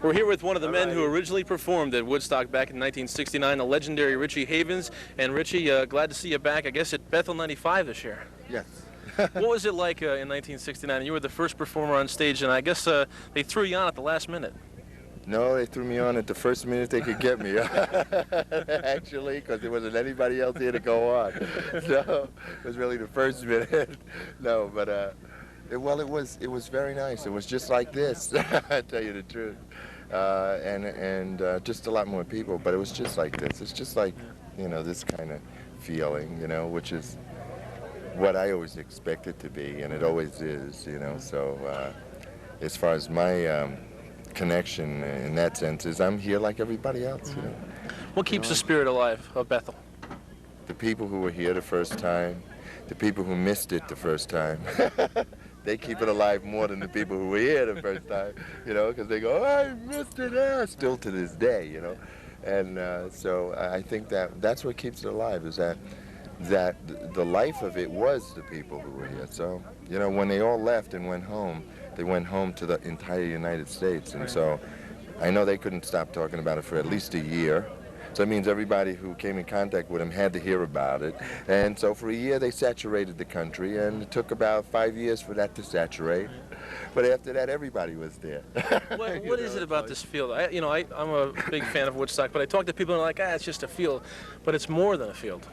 We're here with one of the men who originally performed at Woodstock back in 1969, the legendary Richie Havens. And Richie, glad to see you back, I guess, at Bethel 95 this year. Yes. What was it like in 1969? You were the first performer on stage, and I guess they threw you on at the last minute. No, they threw me on at the first minute they could get me, actually, because there wasn't anybody else here to go on. So it was really the first minute. No, but it was very nice. It was just like this, I tell you the truth, and just a lot more people. But it was just like this. It's just like, you know, this kind of feeling, you know, which is what I always expect it to be, and it always is, you know. So as far as my connection in that sense is I'm here like everybody else, you know. What keeps the spirit alive of Bethel? The people who were here the first time, the people who missed it the first time, they keep it alive more than the people who were here the first time, you know, because they go, I missed it, still to this day, you know. And so I think that's what keeps it alive, is that the life of it was the people who were here. So, you know, when they all left and went home, they went home to the entire United States. And so I know they couldn't stop talking about it for at least a year. So that means everybody who came in contact with them had to hear about it. And so for a year they saturated the country, and it took about 5 years for that to saturate. But after that, everybody was there. What is it about this field? I'm a big fan of Woodstock, but I talk to people and they're like, it's just a field. But it's more than a field.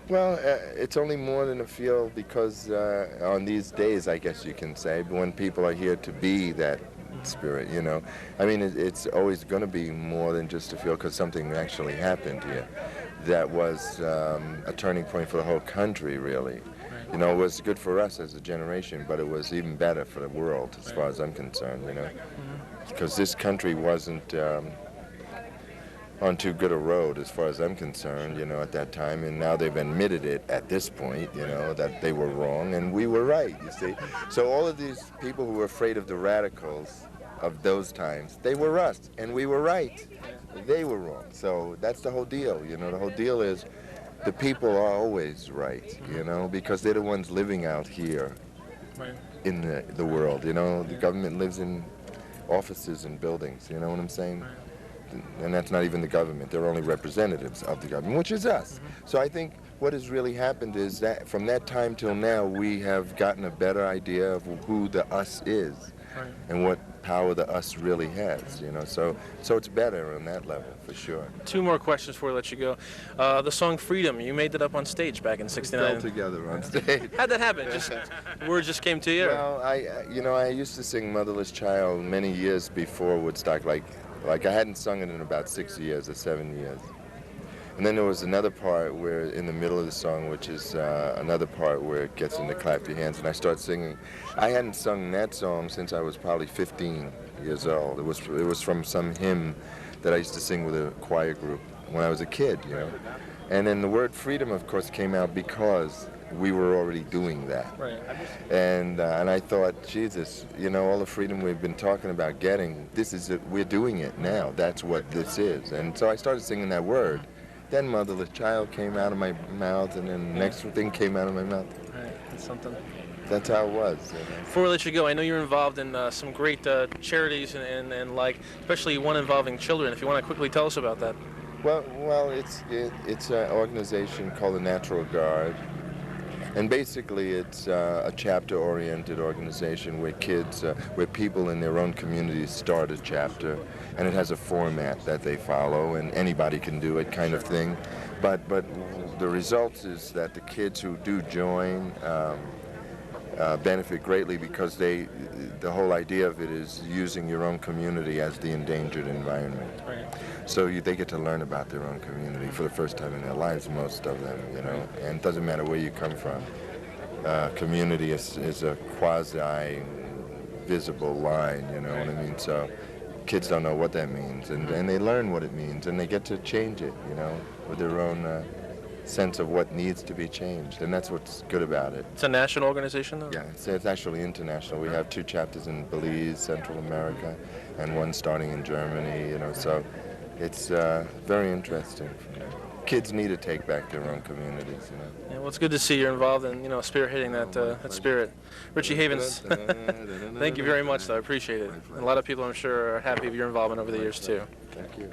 Well, it's only more than a field because on these days, I guess you can say, when people are here to be that spirit, you know. I mean, it's always going to be more than just a field, because something actually happened here that was a turning point for the whole country, really. You know, it was good for us as a generation, but it was even better for the world, as far as I'm concerned, you know. Because this country wasn't on too good a road, as far as I'm concerned, you know, at that time, and now they've admitted it at this point, you know, that they were wrong and we were right, you see. So all of these people who were afraid of the radicals of those times, they were us, and we were right. They were wrong. So that's the whole deal, you know. The whole deal is the people are always right, you know, because they're the ones living out here in the world, you know. The government lives in offices and buildings, you know what I'm saying? And that's not even the government. They're only representatives of the government, which is us. So I think what has really happened is that from that time till now, we have gotten a better idea of who the us is and what power the us really has, you know. So it's better on that level, for sure. Two more questions before I let you go. The song Freedom, you made that up on stage back in '69. We fell together on stage. How'd that happen? Words just came to you? Well, I used to sing Motherless Child many years before Woodstock, like I hadn't sung it in about 6 years or 7 years. And then there was another part where, in the middle of the song, which is another part where it gets into Clap Your Hands, and I start singing. I hadn't sung that song since I was probably 15 years old. It was from some hymn that I used to sing with a choir group when I was a kid, you know. And then the word freedom, of course, came out because we were already doing that. Right. And I thought, Jesus, you know, all the freedom we've been talking about getting, this is it, we're doing it now. That's what this is. And so I started singing that word. Then Motherless Child came out of my mouth, and then the next thing came out of my mouth. Right, that's something. That's how it was. You know? Before we let you go, I know you're involved in some great charities and like, especially one involving children. If you want to quickly tell us about that. Well, it's an organization called the Natural Guard. And basically, it's a chapter-oriented organization where where people in their own communities start a chapter, and it has a format that they follow, and anybody can do it, kind of thing. But the result is that the kids who do join benefit greatly, because the whole idea of it is using your own community as the endangered environment. Right. So they get to learn about their own community for the first time in their lives, most of them, you know. And it doesn't matter where you come from. Community is a quasi-visible line, you know what I mean? So kids don't know what that means, and they learn what it means, and they get to change it, you know, with their own sense of what needs to be changed, and that's what's good about it. It's a national organization, though? Yeah, it's actually international. We have 2 chapters in Belize, Central America, and one starting in Germany, you know, so it's very interesting. kids need to take back their own communities, you know. Yeah, well, it's good to see you're involved in, spearheading that spirit. Richie Havens, thank you very much, though. I appreciate it. And a lot of people, I'm sure, are happy with your involvement over the years, too. Thank you.